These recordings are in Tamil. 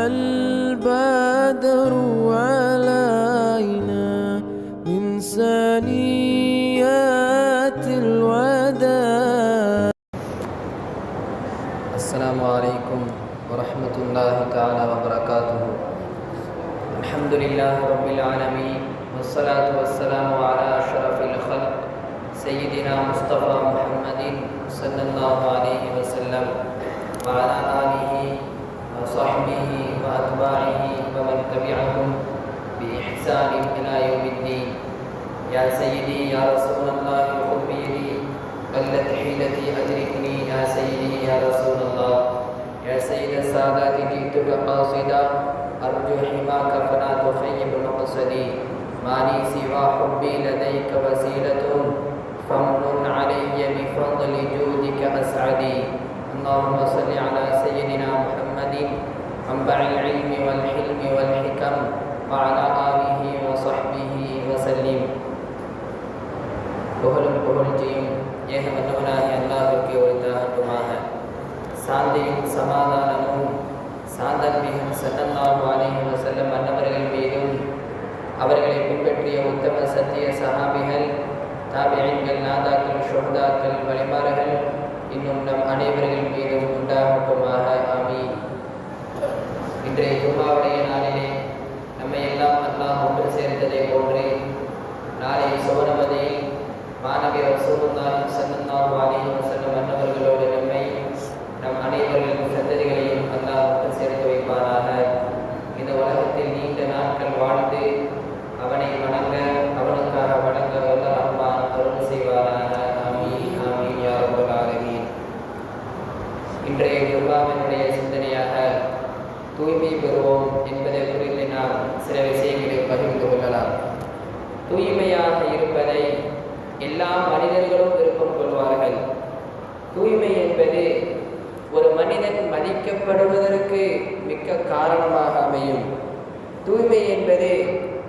البدر علينا من ثنيات الوداع. السلام عليكم ورحمة الله تعالى وبركاته. الحمد لله رب العالمين والصلاة والسلام على أشرف الخلق سيدنا مصطفى محمد صلى الله عليه وسلم وعلى آله وصحبه وأتباعه ومن تبعهم بإحسان إلى يوم الدين. يا سيدي يا رسول الله خذ بيدي قلت حيلتي أدركني يا سيدي يا رسول الله. يا سيد السادات جئتك قاصدا أرجو حماك فلا تخيب مقصدي. ما لي سوى حبي لديك وسيلة فمن علي بفضل جودك أسعدي. اللهم صل على سيدنا محمد منبع العلم والحلم والحكم وعلى آله وصحبه وسلم. புகழும் புகழ்ச்சியும் ஏக வல்லவனாகிய அல்லாஹ்வுக்கே உரித்தாகட்டுமாக. சாந்தியும் சமாதானமும் சாந்தன்மிகும் ஸல்லல்லாஹு அலைஹி வஸல்லம் அன்னவர்கள் மீதும் அவர்களை பின்பற்றிய உத்தம சத்திய சஹாபிகள் தாபிஈன்கள் நாதாக்கள் ஷுஹதாக்கள் வலிமார்கள் இன்னும் நம் அனைவர்கள் மீதும் உண்டாகட்டுமாக. ஆமீன். இன்றைய ஜும்மாவுடைய நாளிலே நம்மை எல்லாம் அல்லாஹ் ஒன்று சேர்ந்ததை போன்று நாளை சுவனமதியில் மாணவி ரசூலுல்லாஹி ஸல்லல்லாஹு அலைஹி வஸல்லம் அன்னவர்களோடு நம்மை நம் அனைவர்களின் சந்ததிகளையும் அல்லாஹ் ஒன்று சேர்த்து வைப்பானாக. இந்த உலகத்தில் நீண்ட நாட்கள் வாழ்ந்து அவனை வணங்க அவனுக்காக வணங்க வல்ல ரஹ்மான் அருள் செய்வானாக. ஆமீன் ஆமீன் யா ரப்பல் ஆலமீன். இன்றைய ஜும்மாவினுடைய சிந்தனையாக தூய்மை பெறுவோம் என்பதை குறித்து நாம் சில விஷயங்களை பகிர்ந்து கொள்ளலாம். தூய்மையாக இருப்பதை எல்லா மனிதர்களும் விருப்பம் கொள்வார்கள். தூய்மை என்பது ஒரு மனிதன் மதிக்கப்படுவதற்கு மிக்க காரணமாக அமையும். தூய்மை என்பது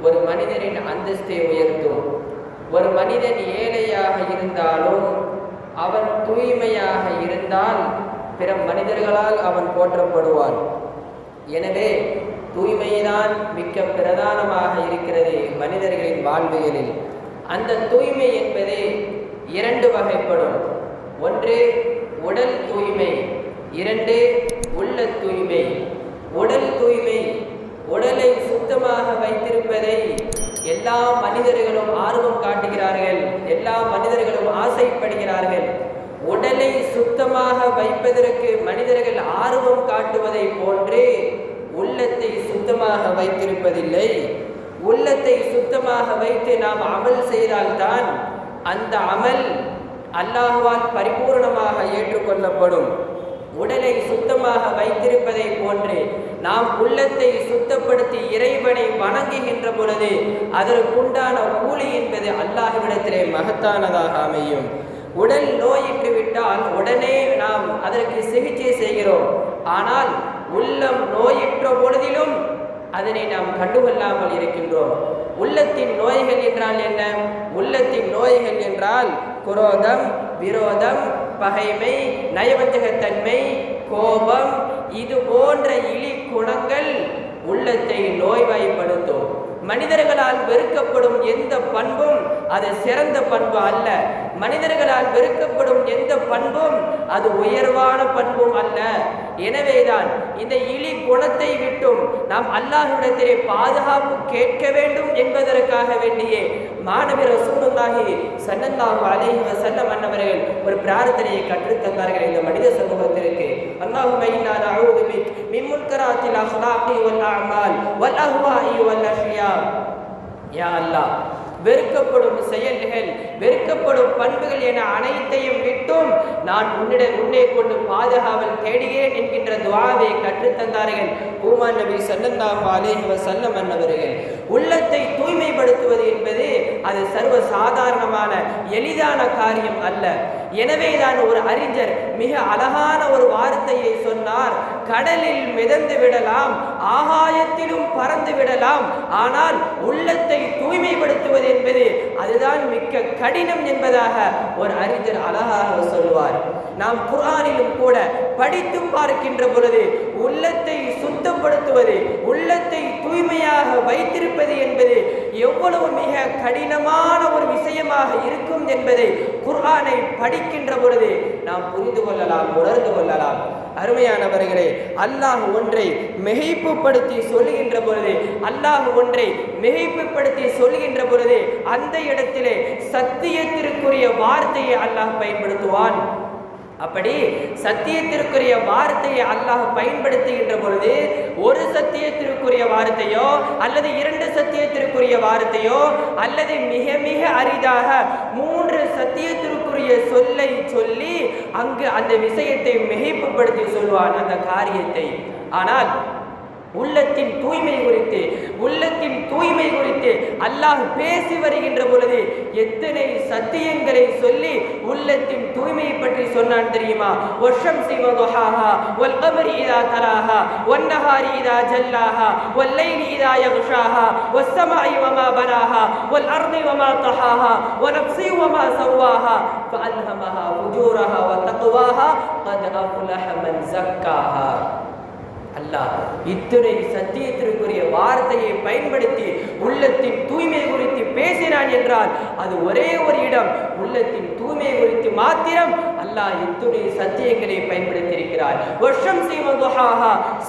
ஒரு மனிதனின் அந்தஸ்தை உயர்த்தும். ஒரு மனிதன் ஏழையாக இருந்தாலும் அவன் தூய்மையாக இருந்தால் பிற மனிதர்களால் அவன் போற்றப்படுவான். எனவே தூய்மைதான் மிக்க பிரதானமாக இருக்கிறது மனிதர்களின் வாழ்வியலில். அந்த தூய்மை என்பது இரண்டு வகைப்படும். ஒன்று உடல் தூய்மை, இரண்டு உள்ள தூய்மை. உடல் தூய்மை, உடலை சுத்தமாக வைத்திருப்பதை எல்லா மனிதர்களும் ஆர்வம் காட்டுகிறார்கள், எல்லா மனிதர்களும் ஆசைப்படுகிறார்கள். உடலை சுத்தமாக வைப்பதற்கு மனிதர்கள் ஆர்வம் காட்டுவதை போன்று உள்ளத்தை சுத்தமாக வைத்திருப்பதில்லை. உள்ளத்தை சுத்தமாக வைத்து நாம் அமல் செய்தால்தான் அந்த அமல் அல்லாஹ்வால் பரிபூர்ணமாக ஏற்றுக்கொள்ளப்படும். உடலை சுத்தமாக வைத்திருப்பதை போன்று நாம் உள்ளத்தை சுத்தப்படுத்தி இறைவனை வணங்குகின்ற பொழுது அதற்குண்டான கூலி என்பது அல்லாஹ்விடத்திலே மகத்தானதாக அமையும். உடல் நோயிட்டு விட்டால் உடனே நாம் அதற்கு சிகிச்சை செய்கிறோம். ஆனால் உள்ளம் நோயிற்ற பொழுதிலும் அதனை நாம் கண்டுகொள்ளாமல் இருக்கின்றோம். உள்ளத்தின் நோய்கள் என்றால் என்ன? உள்ளத்தின் நோய்கள் என்றால் குரோதம், விரோதம், பகைமை, நயவஞ்சகத்தன்மை, கோபம், இது போன்ற இழி குணங்கள் உள்ளத்தை நோய்வாய்ப்படுத்தும். மனிதர்களால் வெறுக்கப்படும் எந்த பண்பும் அது சிறந்த பண்பு அல்ல. மனிதர்களால் வெறுக்கப்படும் எந்த பண்பும் அது உயர்வான பண்பும் அல்ல. எனவேதான் இந்த இழி குணத்தை விட்டும் நாம் அல்லாஹ்விடத்திலே பாதுகாப்பு கேட்க வேண்டும் என்பதற்காக வேண்டியே மாணவி ரசூலுல்லாஹி ஸல்லல்லாஹு அலைஹி வஸல்லம் அன்னவர்கள் ஒரு பிரார்த்தனையை கற்றுத்தந்தார்கள் இந்த மனித சமூகத்திற்கு. அல்லாஹும்ம இன்னா நஊது பிக் மின் முன்கராத்தில் அஹ்லாகி வல் அஅமால் வல் அஹ்வாஇ வல் அஷ்யா. யா அல்லாஹ், வெறுக்கப்படும் செயல்கள், வெறுக்கப்படும் பண்புகள் என அனைத்தையும் விட்டும் நான் உன்னை கொண்டு பாதுகாவல் தேடுகிறேன் என்கின்ற துஆவை கற்றுத்தந்தார்கள் பூமான் நபி ஸல்லல்லாஹு அலைஹி வஸல்லம் அன்னவர்கள். உள்ளத்தை தூய்மைப்படுத்துவது என்பது அது சர்வ சாதாரணமான எளிதான காரியம் அல்ல. எனவேதான் ஒரு அறிஞர் மிக அழகான ஒரு வார்த்தையை சொன்னார். கடலில் மிதந்து விடலாம், ஆகாயத்திலும் பறந்து விடலாம், ஆனால் உள்ளத்தை தூய்மைப்படுத்துவது என்பது அதுதான் மிக்க கடினம் என்பதாக ஒரு அறிஞர் அழகாக சொல்வார். நாம் குர்ஆனிலும் கூட படித்து பார்க்கின்ற பொழுது உள்ளத்தை சுத்தப்படுத்துவது, உள்ளத்தை தூய்மையாக வைத்திருப்பது என்பது எவ்வளவு மிக கடினமான ஒரு விஷயமாக இருக்கும் என்பதை குர்ஆனை படிக்கின்ற பொழுது நாம் புரிந்து கொள்ளலாம், உணர்ந்து கொள்ளலாம். அருமையானவர்களே, அல்லாஹ் ஒன்றை மிகைப்புப்படுத்தி சொல்லுகின்ற பொழுது, அல்லாஹ் ஒன்றை மிகைப்புப்படுத்தி சொல்லுகின்ற பொழுது அந்த இடத்திலே சத்தியத்திற்குரிய வார்த்தையை அல்லாஹ் பயன்படுத்துவான். அப்படி சத்தியத்திற்குரிய வார்த்தையை அல்லாஹ் பயன்படுத்துகின்ற பொழுது ஒரு சத்தியத்திற்குரிய வார்த்தையோ அல்லது இரண்டு சத்தியத்திற்குரிய வார்த்தையோ அல்லது மிக மிக அரிதாக 3 சத்தியத்திற்குரிய சொல்லை சொல்லி அங்கு அந்த விஷயத்தை மிகைப்புப்படுத்தி சொல்வான் அந்த காரியத்தை. ஆனால் உள்ளத்தின் தூய்மை குறித்து அல்லாஹ் பேசி வருகின்ற பொழுது எத்தனை சத்தியங்களை சொல்லி உள்ளத்தின் தூய்மையை பற்றி சொன்னான் தெரியுமா? வஷம்ஸி வதுஹாஹா வல் கமரி இதா தலாஹா வன் நஹாரி இதா ஜல்லாஹா வல் லைலி இதா யக்ஷாஹா வஸ் ஸமாஇ வமா பனாஹா வல் அர்தி வமா தஹாஹா வ நஃப்ஸி வமா ஸவ்வாஹா ஃபஅல்ஹமஹா ஃபுஜூரஹா வ தக்வாஹா கத் அஃலஹ மன் ஸக்காஹா. அல்லாஹ் இத்துணை சத்தியத்திற்குரிய வார்த்தையை பயன்படுத்தி உள்ளத்தின் தூய்மை குறித்து பேசினான் என்றால் அது ஒரே ஒரு இடம், உள்ளத்தின் தூய்மை குறித்து மாத்திரம் அல்லாஹ் இத்துணை சத்தியங்களை பயன்படுத்தி இருக்கிறார்.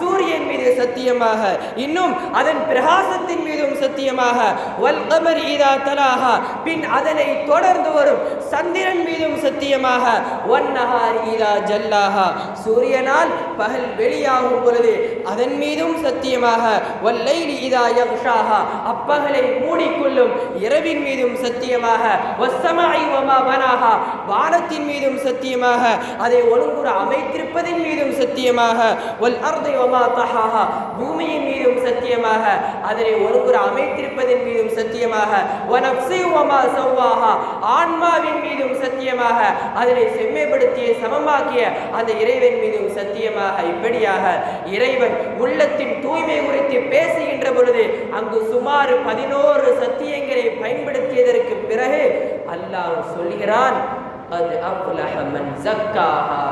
சூரியன் மீது சத்தியமாக, இன்னும் அதன் பிரகாசத்தின் மீதும் சத்தியமாக, வல் கமரி இதா தலாஹா பின் அதனை தொடர்ந்து வரும் சந்திரன் மீதும் சத்தியமாக, வன் நஹாரி இதா ஜல்லாஹா சூரியனால் பகல் வெளியாகும் பொழுது அதன் மீதும் சத்தியமாக, வல் லைலி இதா யக்ஷாஹா அப்பகலை மூடிக்கொள்ளும் இரவின் மீதும் சத்தியமாக, வஸ் ஸமாஇ வமா பனாஹா வானத்தின் மீதும் சத்தியமாக, அதை ஒழுங்குற அமைத்திருப்பதின் மீதும் சத்தியமாக, வல் அர்தி வமா தஹாஹா பூமியின் மீதும் சத்தியமாக, அதனை ஒழுங்குற அமைத்திருப்பதின் மீதும் சத்தியமாக, வ நஃப்ஸி வமா ஸவ்வாஹா ஆன்மாவின் மீதும் சத்தியமாக, அதனை செம்மைப்படுத்திய சமமாக்கிய அந்த இறைவன் மீதும் சத்தியமாக. இப்படியாக இறைவன் உள்ளத்தின் தூய்மை குறித்து பேசுகின்ற பொழுது அங்கு சுமார் 11 சத்தியங்களை பயன்படுத்தியதற்கு பிறகு அல்லாஹ் சொல்கிறான், அது அஃலஹ மன் ஸக்காஹா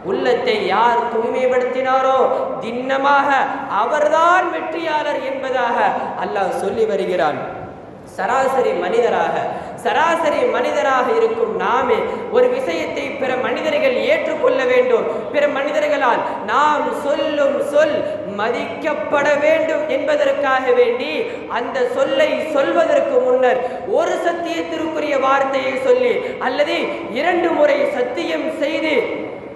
உள்ளத்தை யார் தூய்மைப்படுத்தினாரோ திண்ணமாக அவர்தான் வெற்றியாளர் என்பதாக அல்லாஹ் சொல்லி வருகிறான். சராசரி மனிதராக இருக்கும் நாமே ஒரு விஷயத்தை பிற மனிதர்கள் ஏற்றுக்கொள்ள வேண்டும், பிற மனிதர்களால் நாம் சொல்லும் சொல் மதிக்கப்பட வேண்டும் என்பதற்காக வேண்டி அந்த சொல்லை சொல்வதற்கு முன்னர் ஒரு சத்தியத்திற்குரிய வார்த்தையை சொல்லி அல்லது 2 முறை சத்தியம் செய்து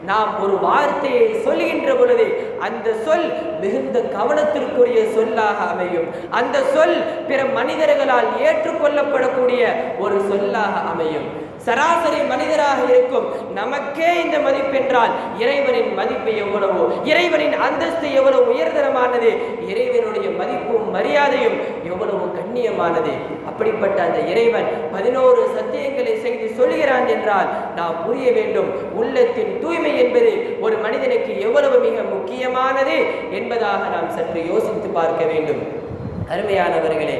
நாம் ஒரு வார்த்தையை சொல்கின்ற பொழுது அந்த சொல் மிகுந்த கவனத்திற்குரிய சொல்லாக அமையும். அந்த சொல் பிற மனிதர்களால் ஏற்றுக்கொள்ளப்படக்கூடிய ஒரு சொல்லாக அமையும். சராசரி மனிதராக இருக்கும் நமக்கே இந்த மதிப்பென்றால் இறைவனின் மதிப்பு எவ்வளவோ, இறைவனின் அந்தஸ்து எவ்வளவு உயர்தரமானது, இறைவனுடைய மதிப்பும் மரியாதையும் எவ்வளவு கண்ணியமானது. அப்படிப்பட்ட அந்த இறைவன் 11 சத்தியங்களை செய்து சொல்கிறான் என்றால் நாம் புரிய வேண்டும் உள்ளத்தின் தூய்மை என்பது ஒரு மனிதனுக்கு எவ்வளவு மிக முக்கியமானது என்பதாக நாம் சற்று யோசித்து பார்க்க வேண்டும். அருமையானவர்களே,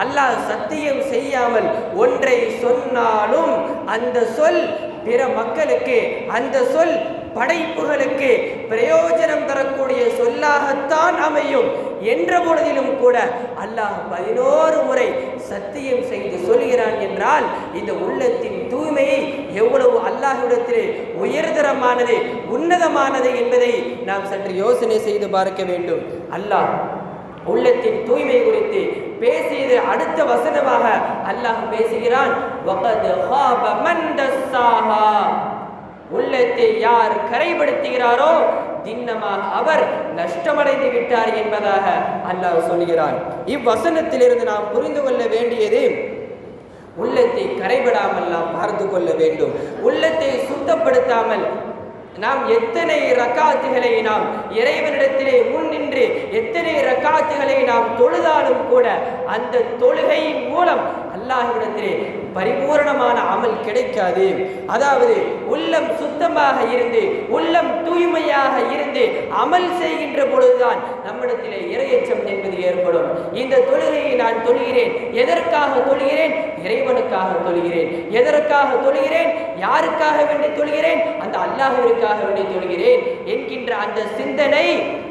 அல்லாஹ் சத்தியம் செய்யாமல் ஒன்றை சொன்னாலும் அந்த சொல் பிற மக்களுக்கு, அந்த சொல் படைப்புகளுக்கு பிரயோஜனம் தரக்கூடிய சொல்லாகத்தான் அமையும் என்ற பொழுதிலும் கூட அல்லாஹ் 11 முறை சத்தியம் செய்து சொல்கிறான் என்றால் இந்த உள்ளத்தின் தூய்மையை எவ்வளவு அல்லாஹ்விடத்திலே உயர்தரமானது, உன்னதமானது என்பதை நாம் சற்று யோசனை செய்து பார்க்க வேண்டும். அல்லாஹ் உள்ளத்தின் தூய்மை குறித்து பேசியது அடுத்த வசனமாக அல்லாஹ் பேசுகிறான், வகத் ஹாப மன் தஸ்ஸாஹா உள்ளத்தை யார் கரைப்படுத்துகிறாரோ திண்ணமாக அவர் நஷ்டமடைந்து விட்டார் என்பதாக அல்லாஹ் சொல்கிறான். இவ்வசனத்திலிருந்து நாம் புரிந்து கொள்ள வேண்டியது உள்ளத்தை கரைபடாமல் நாம் பார்த்து கொள்ள வேண்டும். உள்ளத்தை சுத்தப்படுத்தாமல் நாம் எத்தனை ரக்காத்துகளை நாம் இறைவனிடத்திலே முன்னின்று எத்தனை ரக்காத்துகளை நாம் தொழுதாலும் கூட அந்த தொழுகையின் மூலம் அல்லாஹ்விடத்திலே பரிபூரணமான அமல் கிடைக்காது. அதாவது உள்ளம் சுத்தமாக இருந்து உள்ளம் தூய்மையாக இருந்து அமல் செய்கின்ற பொழுதுதான் நம்மிடத்திலே இறையச்சம் என்பது ஏற்படும். இந்த தொழுகையை நான் தொழுகிறேன், எதற்காக தொழுகிறேன்? இறைவனுக்காக தொழுகிறேன். எதற்காக தொழுகிறேன்? யாருக்காக வேண்டி தொழுகிறேன்? அந்த அல்லாஹ்விற்காக வேண்டி தொழுகிறேன் என்கின்ற அந்த சிந்தனை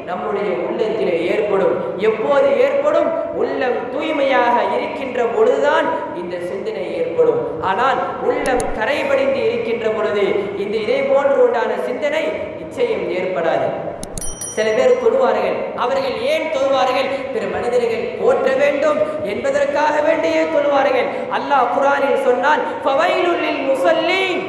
நம்முடைய உள்ளத்திலே ஏற்படும். எப்போது ஏற்படும்? உள்ளம் தூய்மையாக இருக்கின்ற பொழுதுதான் இந்த சிந்தனை ஏற்படும். ஆனால் உள்ளம் கரைபடிந்து இருக்கின்ற பொழுது இந்த இதே போன்று உண்டான சிந்தனை நிச்சயம் ஏற்படாது. சில பேர் தொழுவார்கள். அவர்கள் ஏன் தொழுவார்கள்? பிற மனிதர்கள் போற்ற வேண்டும் என்பதற்காக வேண்டியே தொழுவார்கள். அல்லாஹ் குர்ஆனில் சொன்னான், ஃபவைலுல் லில் முஸல்லீன்,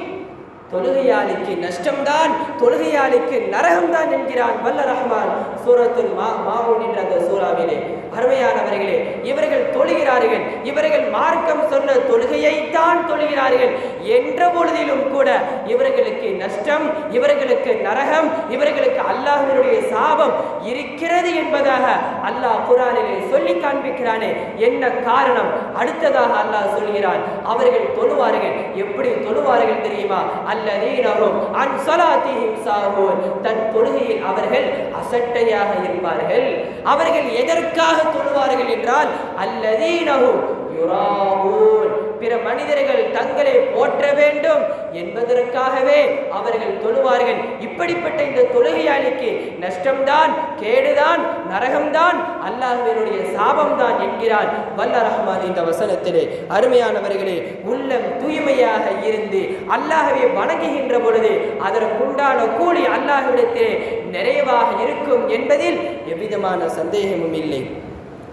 தொழுகையாளிக்கு நஷ்டம்தான், தொழுகையாளிக்கு நரகம்தான் என்கிறான் வல்ல ரஹ்மான் சூரத்துல் மாஊன் என்ற அந்த சூறாவிலே. அருமையானவர்களே, இவர்கள் தொழுகிறார்கள், இவர்கள் மார்க்கம் சொன்ன தொழுகையைத்தான் தொழுகிறார்கள் என்ற பொழுதிலும் கூட இவர்களுக்கு நஷ்டம், இவர்களுக்கு நரகம், இவர்களுக்கு அல்லாஹ்வினுடைய சாபம் இருக்கிறது என்பதாக அல்லாஹ் குர்ஆனிலே சொல்லி காண்பிக்கிறானே. என்ன காரணம்? அடுத்ததாக அல்லாஹ் சொல்கிறான், அவர்கள் தொழுவார்கள். எப்படி தொழுவார்கள் தெரியுமா? அல்லதீனஹும் அன் ஸலாத்திஹிம் சாஹூன், தன் தொழுகையில் அவர்கள் அசட்டையாக இருப்பார்கள். அவர்கள் எதற்காக தொழுவார்கள் என்றால் அல்லதீனஹும் யுராஊன், பிற மனிதர்கள் தங்களை போற்ற வேண்டும் என்பதற்காகவே அவர்கள் தொழுவார்கள். இப்படிப்பட்ட இந்த தொழுகையாளிக்கு நஷ்டம்தான், கேடுதான், நரகம்தான், அல்லாஹ்வினுடைய சாபம்தான் என்கிறான் வல்ல ரஹ்மான் இந்த வசனத்திலே. அருமையானவர்களே, உள்ளம் தூய்மையாக இருந்து அல்லாஹ்வை வணங்குகின்ற பொழுது அதற்குண்டான கூலி அல்லாஹ்விடத்திலே நிறைவாக இருக்கும் என்பதில் எவ்விதமான சந்தேகமும் இல்லை.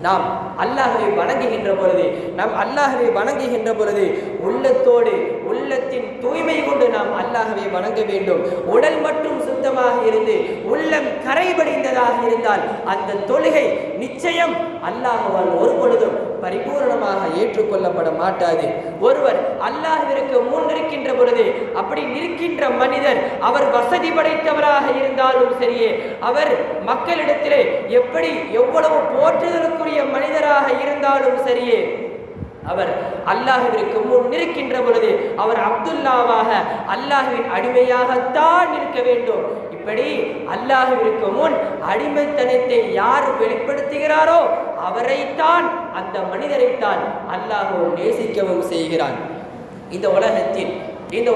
நாம் அல்லாஹ்வை வணங்குகின்ற பொழுது உள்ளத்தோடு உள்ளத்தின் தூய்மை கொண்டு நாம் அல்லாஹ்வை வணங்க வேண்டும். உடல் மட்டும் சுத்தமாக இருந்து உள்ளம் கரைபடிந்ததாக இருந்தால் அந்த தொழுகை நிச்சயம் அல்லாஹ்வால் ஒரு பொழுதும் பரிபூரணமாக ஏற்றுக்கொள்ளப்பட மாட்டாது. ஒருவர் அல்லாஹ்விற்கு முன் இருக்கின்ற பொழுது அப்படி நிற்கின்ற மனிதர் அவர் வசதி படைத்தவராக இருந்தாலும் சரியே, அவர் மக்களிடத்திலே எப்படி எவ்வளவு போற்றுதலுக்குரிய மனிதராக இருந்தாலும் சரியே, அவர் அல்லாஹ்விற்கு முன் நிற்கின்ற பொழுது அவர் அப்துல்லாவாக அல்லாஹ்வின் அடிமையாகத்தான் இருக்க வேண்டும். இப்படி அல்லாஹ்விற்கு முன் அடிமைத்தனத்தை யார் வெளிப்படுத்துகிறாரோ அவரைத்தான், அந்த மனிதரைத்தான் அல்லாஹ் நேசிக்கவும் செய்கிறான். இந்த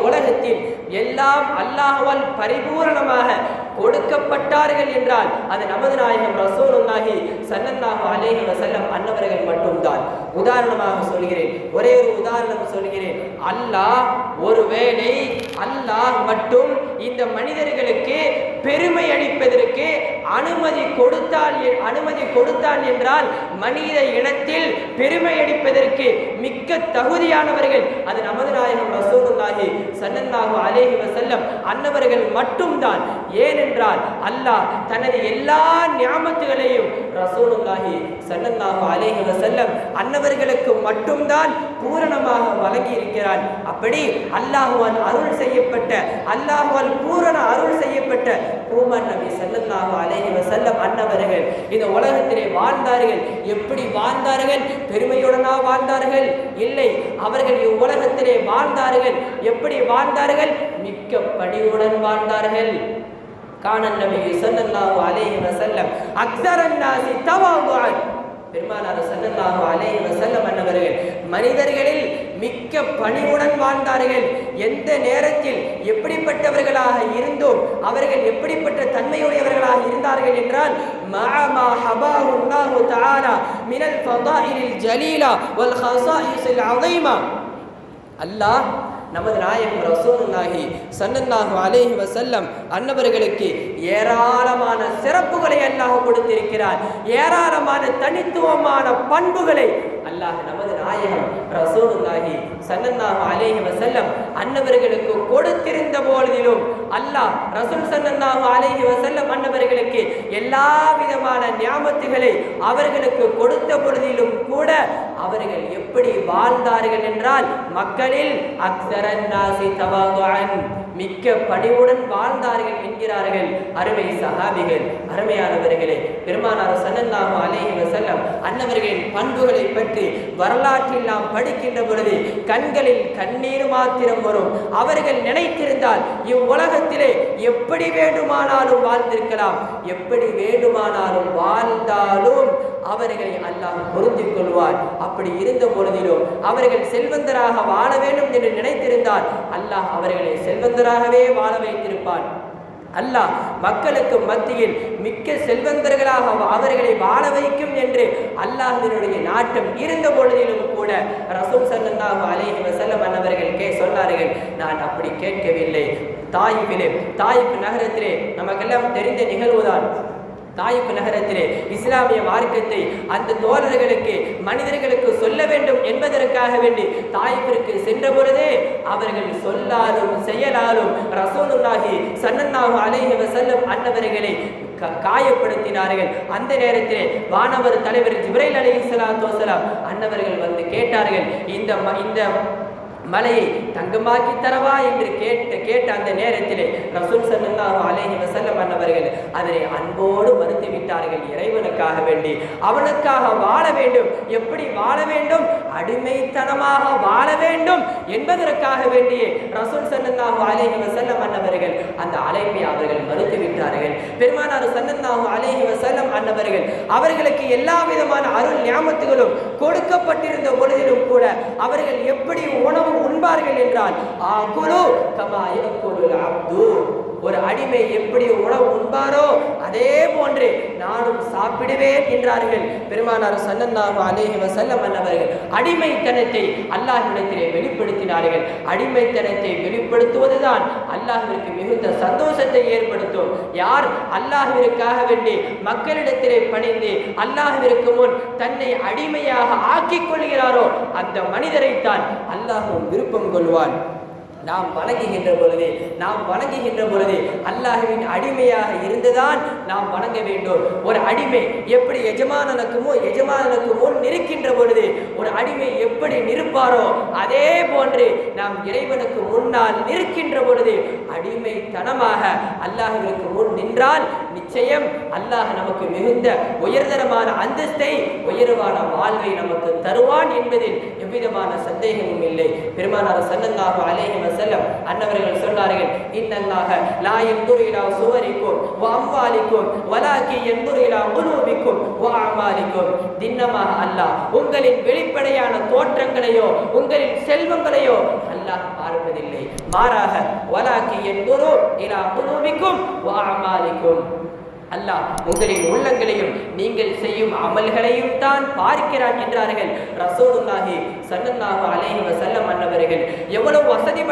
உலகத்தில் எல்லாம் அல்லாஹ்வால் பரிபூரணமாக கொடுக்கப்பட்டார்கள் என்றால் அது நமது நாயகம் ரசூலுல்லாஹி ஸல்லல்லாஹு அலைஹி வஸல்லம் அன்னவர்கள் மட்டும்தான். உதாரணமாக சொல்கிறேன், ஒரே ஒரு உதாரணம் சொல்கிறேன். ஒருவேளை அல்லாஹ் மட்டும் இந்த மனிதர்களுக்கு பெருமை அளிப்பதற்கு அனுமதி கொடுத்தான் என்றால் மனித இனத்தில் பெருமை அளிப்பதற்கு மிக்க தகுதியானவர்கள் அது நமது நாயகம் ரசூலுல்லாஹி ஸல்லல்லாஹு அலைஹி வஸல்லம் அன்னவர்கள் மட்டும்தான். ஏனென்றால் அல்லாஹ் தனது எல்லா நியாமத்துகளையும் ரசூலுல்லாஹி ஸல்லல்லாஹு அலைஹி வஸல்லம் அன்னவர்களுக்கு மட்டும்தான் பூரணமாக வழங்கி இருக்கிறான். அப்படி அல்லாஹ்வால் அருள் செய்யப்பட்ட, அல்லாஹ்வால் பூரண அருள் செய்யப்பட்ட பூமன் நபி ஸல்லல்லாஹு அலைஹி வஸல்லம் அன்னவர்கள் இந்த உலகத்திலே வாழ்ந்தார்கள். எப்படி வாழ்ந்தார்கள்? பெருமையுடனா வாழ்ந்தார்கள்? இல்லை, அவர்கள் இவ்வுலகத்திலே வாழ்ந்தார்கள். எப்படி வாழ்ந்தார்கள்? மிக்க பணிவுடன் வாழ்ந்தார்கள். கானன் நபி ஸல்லல்லாஹு அலைஹி வஸல்லம் அக்ஸரன் நாஸி தவாதுஅன், பெருமானார் ஸல்லல்லாஹு அலைஹி வஸல்லம் அன்னவர்கள் மனிதர்களில் மிக்க பணிவுடன் வாழ்ந்தார்கள். எந்த நேரத்தில் எப்படிப்பட்டவர்களாக இருந்தோம், அவர்கள் எப்படிப்பட்ட தன்மையுடையவர்களாக இருந்தார்கள் என்றால் மஅமா ஹபாஹு அல்லாஹு தஆலா மினல் ஃபதாயிலில் ஜலீலா வல் ஹஸாயிஸில் அஸீமா, அல்லாஹ் நமது நாயகம் ரசூலுல்லாஹி ஸல்லல்லாஹு அலைஹி வஸல்லம் அன்னவர்களுக்கு ஏராளமான சிறப்புகளை அல்லாஹ் கொடுத்திருக்கிறார். ஏராளமான தனித்துவமான பண்புகளை அல்லாஹ் நமது நாயகம் ரசூலுல்லாஹி ஸல்லல்லாஹு அலைஹி வஸல்லம் அன்னவர்களுக்கு கொடுத்திருந்த போதிலும் அல்லாஹ் ரசூல் ஸல்லல்லாஹு அலைஹி வஸல்லம் அன்னவர்களுக்கு எல்லா விதமான நியாமத்துகளை அவர்களுக்கு கொடுத்த பொழுதிலும் கூட அவர்கள் எப்படி வாழ்ந்தார்கள் என்றால் மக்களில் அக்ஸரன் நாஸி தவாதுஅன், மிக்க பணிவுடன் வாழ்ந்தார்கள் என்கிறார்கள் அருமை சஹாபிகள். அருமையானவர்களே, பெருமானார் ஸல்லல்லாஹு அலைஹி வஸல்லம் வஸல்லம் அன்னவர்களின் பண்புகளை பற்றி வரலாற்றில் நாம் படிக்கின்ற பொழுது கண்களில் கண்ணீர் மாத்திரம் வரும். அவர்கள் நினைத்திருந்தால் இவ்வுலகத்திலே எப்படி வேண்டுமானாலும் வாழ்ந்திருக்கலாம், எப்படி வேண்டுமானாலும் வாழ்ந்தாலும் அவர்களை அல்லாஹ் பொருந்திக் கொள்வார். அப்படி இருந்த பொழுதிலும் அவர்கள் செல்வந்தராக வாழ வேண்டும் என்று நினைத்திருந்தால் அல்லாஹ் அவர்களை செல்வந்தராகவே வாழ வைத்திருப்பான். அல்லாஹ் மக்களுக்கு மத்தியில் மிக்க செல்வந்தர்களாக அவர்களை வாழ வைக்கும் என்று அல்லாஹ்வினுடைய நாட்டம் இருந்த பொழுதிலும் கூட ரசூல் ஸல்லல்லாஹு அலைஹி வஸல்லம் அவர்கள் சொன்னார்கள், நான் அப்படி கேட்கவில்லை. தாயிப் நகரத்திலே நமக்கெல்லாம் தெரிந்த நிகழ்வுதான். தாயிப் நகரத்திலே இஸ்லாமிய மார்க்கத்தை அந்த தோழர்களுக்கு மனிதர்களுக்கு சொல்ல வேண்டும் என்பதற்காக வேண்டி தாயிப்பிற்கு சென்ற பொழுதே அவர்கள் சொல்லாலும் செயலாலும் ரசூலுல்லாஹி ஸல்லல்லாஹு அலைஹி வஸல்லம் அன்னவர்களை காயப்படுத்தினார்கள். அந்த நேரத்திலே வானவர் தலைவர் ஜிப்ரீல் அலைஹிஸ்ஸலாத்து வஸலாம் அன்னவர்கள் வந்து கேட்டார்கள், இந்த மலையை தங்கமாக்கி தரவா என்று கேட்ட அந்த நேரத்திலே ரசூல் ஸல்லல்லாஹு அலைஹி வஸல்லம் அன்னவர்கள் அதனை அன்போடு மறுத்து விட்டார்கள். இறைவனுக்காக வேண்டி அவனுக்காக வாழ வேண்டும். எப்படி வாழ வேண்டும்? அடிமைத்தனமாக வாழ வேண்டும் என்பதற்காக வேண்டியே ரசூல் ஸல்லல்லாஹு அலைஹி வஸல்லம் அன்னவர்கள் அந்த அழைப்பை அவர்கள் மறுத்து விட்டார்கள். பெருமானார் ஸல்லல்லாஹு அலைஹி வஸல்லம் அன்னவர்கள் அவர்களுக்கு எல்லா விதமான அருள் நியாமத்துகளும் கொடுக்கப்பட்டிருந்த பொழுதிலும் கூட அவர்கள் எப்படி உணவு உண்பார்கள் என்றால் ஒரு அடிமை எப்படி உணவு உண்பாரோ அதே போன்று நானும் சாப்பிடுவேன் என்றார்கள். பெருமானார் ஸல்லல்லாஹு அலைஹி வஸல்லம் அவர்கள் அடிமைத்தனத்தை அல்லாஹ்விடத்திலே வெளிப்படுத்தினார்கள். அடிமைத்தனத்தை வெளிப்படுத்துவதுதான் அல்லாஹ்விற்கு மிகுந்த சந்தோஷத்தை ஏற்படுத்தும். யார் அல்லாஹ்விற்காக வேண்டி மக்களிடத்திலே பணிந்து அல்லாஹ்விற்கு முன் தன்னை அடிமையாக ஆக்கிக் கொள்கிறாரோ அந்த மனிதரைத்தான் அல்லாஹ்வும் விருப்பம் கொள்வான். நாம் வணங்குகின்ற பொழுது அல்லாஹ்வின் அடிமையாக இருந்துதான் நாம் வணங்க வேண்டும். ஒரு அடிமை எப்படி எஜமானனுக்கு முன் நிற்கின்ற பொழுது ஒரு அடிமை எப்படி நிற்பாரோ அதே போன்று நாம் இறைவனுக்கு முன்னால் நிற்கின்ற பொழுது அடிமைத்தனமாக அல்லாஹ்விற்கு முன் நின்றால் நிச்சயம் அல்லாஹ் நமக்கு மிகுந்த உயர்தரமான அந்தஸ்தை உயர்வான வாழ்வை நமக்கு தருவான் என்பதில் எவ்விதமான சந்தேகமும் இல்லை. பெருமானார் ஸல்லல்லாஹு அலைஹி வஸல்லம் அன்னவர்கள் சொன்னார்கள், இன்னல்லாஹ லா யன்துரு இலா சுவரிக்கும் வ அம்வாலிக்கும் வலாக்கி யன்துரு இலா குலூபிக்கும் வ அமாலிக்கும். திண்ணமாக அல்லாஹ் உங்களின் வெளிப்படையான தோற்றங்களையோ உங்களின் செல்வங்களையோ அல்லாஹ் பார்ப்பதில்லை. மாறாக வலாக்கி யன்துரு இலா குலூபிக்கும் வ அமாலிக்கும். அல்லாஹ் உங்களின் உள்ளங்களையும் நீங்கள் செய்யும் அமல்களையும் தான் பார்க்கிறான் என்றார்கள். ரசூலுல்லாஹி ஸல்லல்லாஹு அலைஹி வஸல்லம் அன்னவர்கள் எவ்வளவு வசதி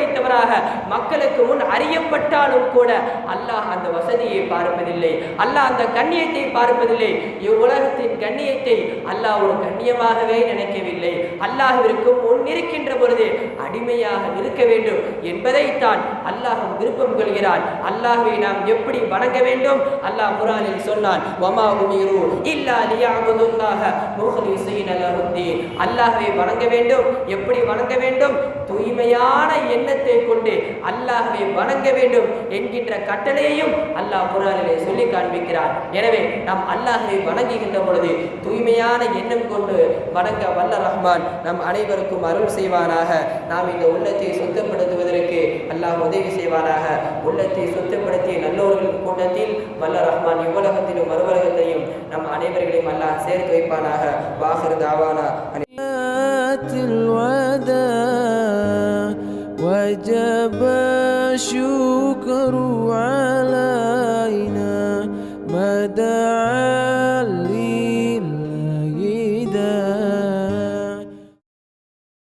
படைத்தவராக மக்களுக்கு முன் அறியப்பட்டாலும் கூட அல்லாஹ் அந்த வசதியை பார்ப்பதில்லை. அல்லாஹ் அந்த கண்ணியத்தை பார்ப்பதில்லை. இவ்வுலகத்தின் கண்ணியத்தை அல்லாஹ் ஒரு கண்ணியமாகவே நினைக்கவில்லை. அல்லாஹ்விற்கு முன் இருக்கின்ற பொழுது அடிமையாக இருக்க வேண்டும் என்பதைத்தான் அல்லாஹ் விருப்பம் கொள்கிறான். அல்லாஹ் நாம் எப்படி வணங்க வேண்டும்? அல்லாஹ் குர்ஆனில் சொன்னான், வமா உமிரு இல்லா லியஅபுதுல்லாஹ முக்லிஸீன லஹுத்தீன். அல்லாஹ்வை வணங்க வேண்டும். எப்படி வணங்க வேண்டும்? தூய்மையான எண்ணத்தை கொண்டு அல்லாஹ்வை வணங்க வேண்டும் என்கின்ற கட்டளையையும் அல்லாஹ் குர்ஆனிலே சொல்லி காண்பிக்கிறான். எனவே நாம் அல்லாஹ்வை வணங்குகின்ற பொழுது தூய்மையான எண்ணம் கொண்டு வணங்க வல்ல ரஹ்மான் நம் அனைவருக்கும் அருள் செய்வானாக. நாம் இந்த உள்ளத்தை சுத்தப்படுத்துவதற்கு அல்லாஹ் உதவி செய்வானாக. உள்ளத்தை சுத்தப்படுத்திய நல்லோர்களின் கூட்டத்தில் வல்ல ரஹ்மான் இவ்வுலகத்திலும் மறுவுலகத்தையும் நம் அனைவர்களையும் அல்லாஹ் சேர்த்து வைப்பானாக. வாஹிரு தாவானா وجب الشكر علينا ما دعا